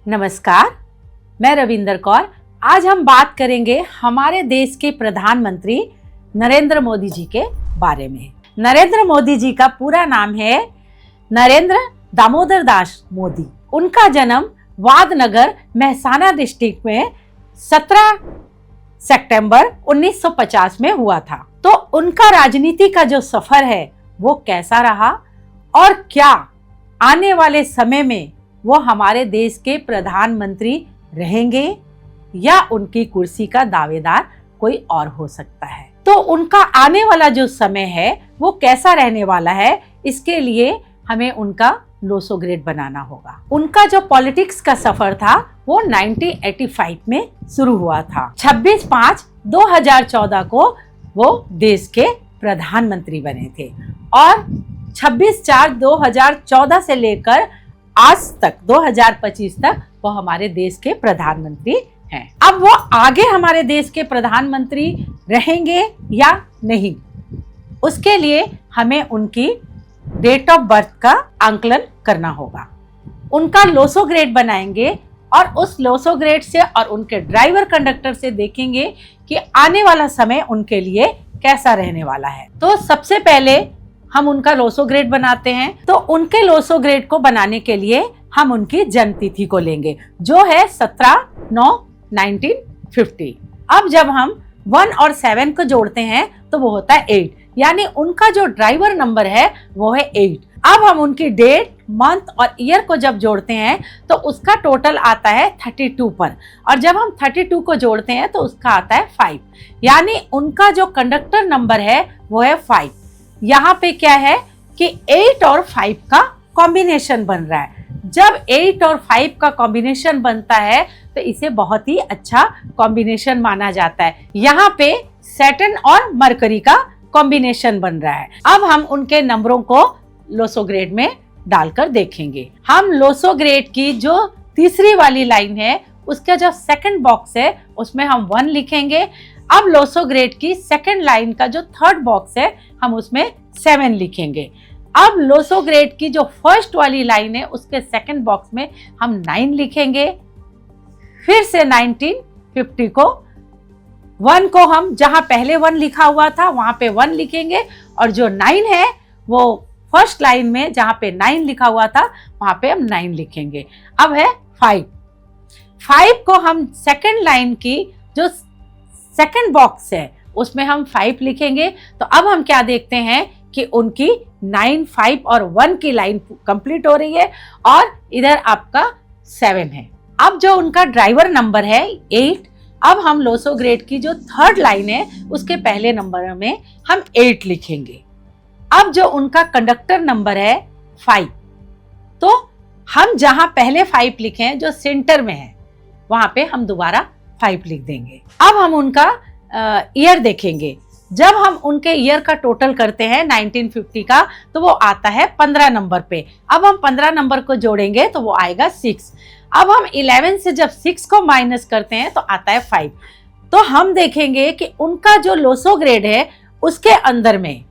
नमस्कार, मैं रविंदर कौर। आज हम बात करेंगे हमारे देश के प्रधानमंत्री नरेंद्र मोदी जी के बारे में। नरेंद्र मोदी जी का पूरा नाम है नरेंद्र दामोदर दास मोदी। उनका जन्म वादनगर मेहसाना डिस्ट्रिक्ट में 17 सितंबर 1950 में हुआ था। तो उनका राजनीति का जो सफर है वो कैसा रहा और क्या आने वाले समय में वो हमारे देश के प्रधानमंत्री रहेंगे या उनकी कुर्सी का दावेदार कोई और हो सकता है। तो उनका आने वाला जो समय है वो कैसा रहने वाला है, इसके लिए हमें उनका लोसो ग्रेड बनाना होगा। उनका जो पॉलिटिक्स का सफर था वो 1985 में शुरू हुआ था। 26/5/2014 को वो देश के प्रधानमंत्री बने थे और 26/4/2014 से लेकर आज तक 2025 तक वो हमारे देश के प्रधानमंत्री हैं। अब वो आगे हमारे देश के प्रधानमंत्री रहेंगे या नहीं, उसके लिए हमें उनकी डेट ऑफ बर्थ का आंकलन करना होगा। उनका लोसो ग्रेड बनाएंगे और उस लोसो ग्रेड से और उनके ड्राइवर कंडक्टर से देखेंगे कि आने वाला समय उनके लिए कैसा रहने वाला है। तो सबसे पहले हम उनका लोसो ग्रेड बनाते हैं। तो उनके लोसो ग्रेड को बनाने के लिए हम उनकी जन्म तिथि को लेंगे जो है 17/9/1950। अब जब हम 1 और 7 को जोड़ते हैं तो वो होता है 8, यानी उनका जो ड्राइवर नंबर है वो है 8। अब हम उनकी डेट, मंथ और ईयर को जब जोड़ते हैं तो उसका टोटल आता है 32 पर, और जब हम 32 को जोड़ते हैं तो उसका आता है 5, यानी उनका जो कंडक्टर नंबर है वो है 5। यहाँ पे क्या है कि 8 और 5 का कॉम्बिनेशन बन रहा है। जब 8 और 5 का कॉम्बिनेशन बनता है तो इसे बहुत ही अच्छा कॉम्बिनेशन माना जाता है। यहाँ पे सैटर्न और मरकरी का कॉम्बिनेशन बन रहा है। अब हम उनके नंबरों को लोसो ग्रेड में डालकर देखेंगे। हम लोसो ग्रेड की जो तीसरी वाली लाइन है उसका जो सेकंड बॉक्स है उसमें हम 1 लिखेंगे। अब लोसो ग्रेड की सेकंड लाइन का जो थर्ड बॉक्स है हम उसमें 7 लिखेंगे। अब लोसो ग्रेड की जो फर्स्ट वाली लाइन है उसके सेकंड बॉक्स में हम 9 लिखेंगे। फिर से 1950 को 1 को हम जहां पहले 1 लिखा हुआ था वहां पे 1 लिखेंगे, और जो 9 है वो फर्स्ट लाइन में जहां पे 9 लिखा हुआ था वहां पे हम 9 लिखेंगे। अब है 5 को हम सेकंड लाइन की जो सेकंड बॉक्स है उसमें हम 5 लिखेंगे। तो अब हम क्या देखते हैं कि उनकी 9, 5 और 1 की लाइन कंप्लीट हो रही है और इधर आपका 7 है। अब जो उनका ड्राइवर नंबर है 8, अब हम लोसो ग्रेड की जो थर्ड लाइन है उसके पहले नंबर में हम 8 लिखेंगे। अब जो उनका कंडक्टर नंबर है 5, तो हम जहां पहले 5 लिखे हैं जो सेंटर में है वहां पे हम दोबारा 5 लिख देंगे। अब हम उनका ईयर देखेंगे। जब हम उनके ईयर का टोटल करते हैं 1950 का तो वो आता है 15 नंबर पे। अब हम 15 नंबर को जोड़ेंगे तो वो आएगा 6। अब हम 11 से जब 6 को माइनस करते हैं तो आता है 5। तो हम देखेंगे कि उनका जो लोसो ग्रेड है उसके अंदर में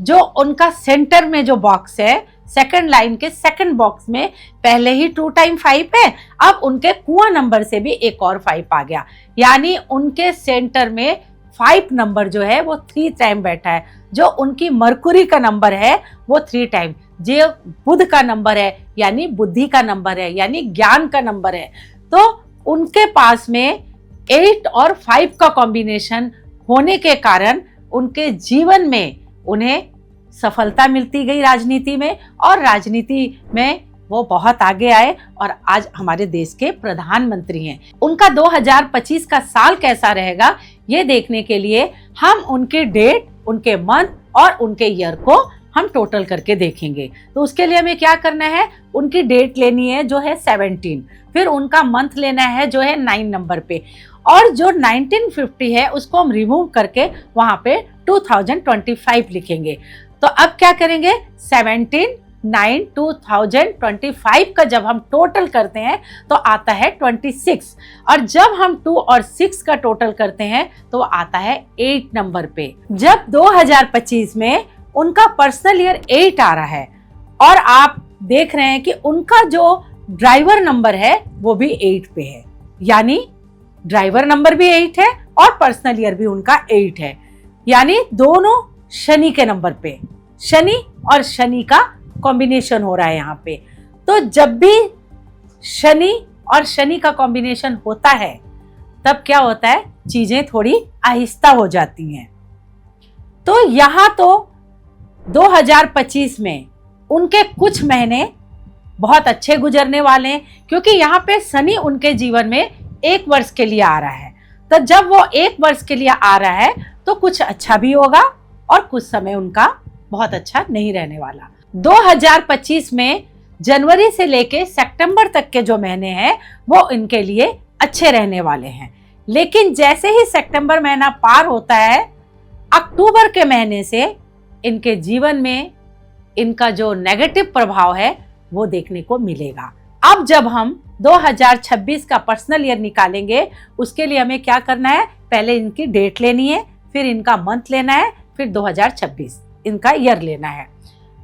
जो उनका सेंटर में जो बॉक्स है सेकंड लाइन के सेकंड बॉक्स में पहले ही 2 टाइम 5 है। अब उनके कुआं नंबर से भी एक और 5 आ गया, यानी उनके सेंटर में 5 नंबर जो है वो 3 टाइम बैठा है। जो उनकी मरकुरी का नंबर है वो 3 टाइम, जो बुध का नंबर है यानी बुद्धि का नंबर है यानी ज्ञान का नंबर है। तो उनके पास में 8 और 5 का कॉम्बिनेशन होने के कारण उनके जीवन में उन्हें सफलता मिलती गई राजनीति में, और राजनीति में वो बहुत आगे आए और आज हमारे देश के प्रधानमंत्री हैं। उनका 2025 का साल कैसा रहेगा ये देखने के लिए हम उनके डेट, उनके मंथ और उनके ईयर को हम टोटल करके देखेंगे। तो उसके लिए हमें क्या करना है, उनकी डेट लेनी है जो है 17, फिर उनका मंथ लेना है जो है 9 नंबर पे, और जो 1950 है उसको हम रिमूव करके वहां पे 2025 लिखेंगे। तो अब क्या करेंगे, 17, 9, 2025 का जब हम टोटल करते हैं तो आता है 26, और जब हम 2 और 6 का टोटल करते हैं तो आता है 8 नंबर पे। जब 2025 में उनका पर्सनल ईयर 8 आ रहा है और आप देख रहे हैं कि उनका जो ड्राइवर नंबर है वो भी 8 पे है, यानी ड्राइवर नंबर भी 8 है और पर्सनल ईयर भी उनका 8 है, यानी दोनों शनि के नंबर पे, शनि और शनि का कॉम्बिनेशन हो रहा है यहाँ पे। तो जब भी शनि और शनि का कॉम्बिनेशन होता है तब क्या होता है, चीजें थोड़ी आहिस्ता हो जाती हैं। तो यहाँ तो 2025 में उनके कुछ महीने बहुत अच्छे गुजरने वाले हैं, क्योंकि यहाँ पे शनि उनके जीवन में 1 वर्ष के लिए आ रहा है। तो जब वो 1 वर्ष के लिए आ रहा है तो कुछ अच्छा भी होगा और कुछ समय उनका बहुत अच्छा नहीं रहने वाला। 2025 में जनवरी से लेके सितंबर तक के जो महीने हैं वो इनके लिए अच्छे रहने वाले हैं, लेकिन जैसे ही सितंबर महीना पार होता है, अक्टूबर के महीने से इनके जीवन में इनका जो नेगेटिव प्रभाव है वो देखने को मिलेगा। अब जब हम 2026 का पर्सनल ईयर निकालेंगे, उसके लिए हमें क्या करना है, पहले इनकी डेट लेनी है, फिर इनका मंथ लेना है, फिर 2026 इनका ईयर लेना है।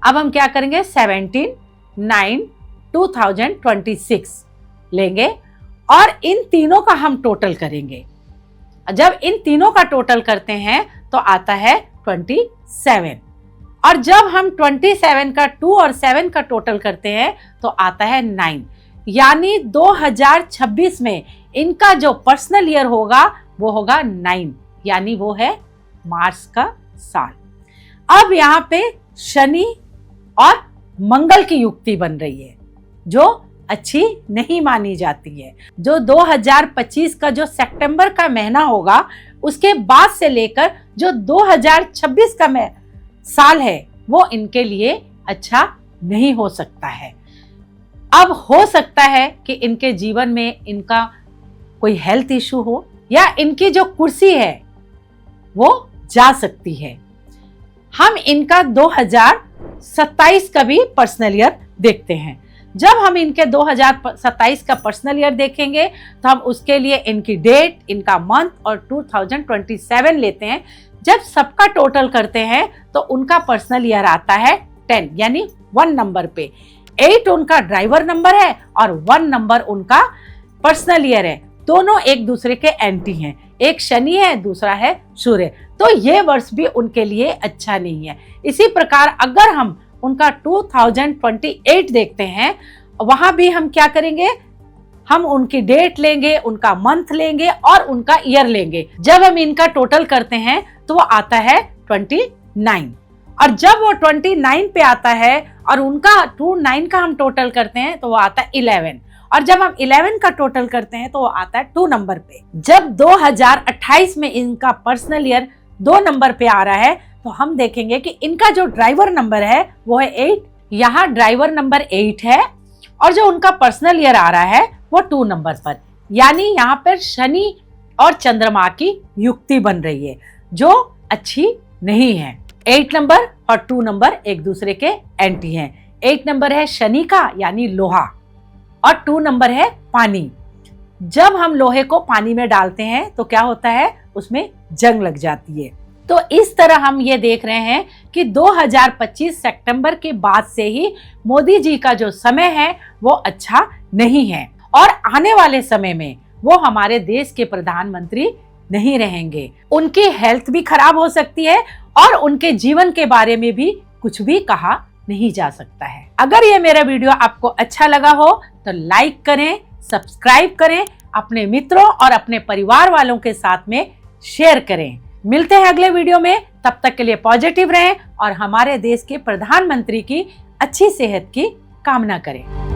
अब हम क्या करेंगे, 17/9/2026 लेंगे और इन तीनों का हम टोटल करेंगे। जब इन तीनों का टोटल करते हैं तो आता है 27, और जब हम 27 का 2 और 7 का टोटल करते हैं तो आता है 9, यानी 2026 में इनका जो पर्सनल ईयर होगा वो होगा 9, यानी वो है मार्च का साल। अब यहाँ पे शनि और मंगल की युक्ति बन रही है जो अच्छी नहीं मानी जाती है। जो 2025 का जो सितंबर का महीना होगा उसके बाद से लेकर जो 2026 का साल है वो इनके लिए अच्छा नहीं हो सकता है। अब हो सकता है कि इनके जीवन में इनका कोई हेल्थ इशू हो या इनकी जो कुर्सी है वो जा सकती है। हम इनका 2027 का भी पर्सनल ईयर देखते हैं। जब हम इनके 2027 का पर्सनल ईयर देखेंगे तो हम उसके लिए इनकी डेट, इनका मंथ और 2027 लेते हैं। जब सबका टोटल करते हैं तो उनका पर्सनल ईयर आता है 10, यानी 1 नंबर पे। 8 उनका ड्राइवर नंबर है और 1 नंबर उनका पर्सनल ईयर है। दोनों एक दूसरे के एंटी हैं, एक शनि है, दूसरा है सूर्य। तो ये वर्ष भी उनके लिए अच्छा नहीं है। इसी प्रकार अगर हम उनका 2028 देखते हैं, वहां भी हम क्या करेंगे, हम उनकी डेट लेंगे, उनका मंथ लेंगे और उनका ईयर लेंगे। जब हम इनका टोटल करते हैं तो वो आता है 29, और जब वो 29 पे आता है और उनका 29 का हम टोटल करते हैं तो वो आता है 11, और जब हम 11 का टोटल करते हैं तो वो आता है 2 नंबर पे। जब 2028 में इनका पर्सनल ईयर 2 नंबर पे आ रहा है तो हम देखेंगे कि इनका जो ड्राइवर नंबर है वो है 8, यहाँ ड्राइवर नंबर 8 है, और जो उनका पर्सनल ईयर आ रहा है वो 2 नंबर पर, यानी यहाँ पर शनि और चंद्रमा की युक्ति बन रही है जो अच्छी नहीं है। 8 नंबर और 2 नंबर एक दूसरे के एंटी हैं। 8 नंबर है शनि का, यानी लोहा, और 2 नंबर है पानी। जब हम लोहे को पानी में डालते हैं तो क्या होता है, उसमें जंग लग जाती है। तो इस तरह हम ये देख रहे हैं कि 2025 सितंबर के बाद से ही मोदी जी का जो समय है वो अच्छा नहीं है, और आने वाले समय में वो हमारे देश के प्रधानमंत्री नहीं रहेंगे। उनकी हेल्थ भी खराब हो सकती है और उनके जीवन के बारे में भी कुछ भी कहा नहीं जा सकता है। अगर ये मेरा वीडियो आपको अच्छा लगा हो तो लाइक करें, सब्सक्राइब करें, अपने मित्रों और अपने परिवार वालों के साथ में शेयर करें। मिलते हैं अगले वीडियो में, तब तक के लिए पॉजिटिव रहें और हमारे देश के प्रधानमंत्री की अच्छी सेहत की कामना करें।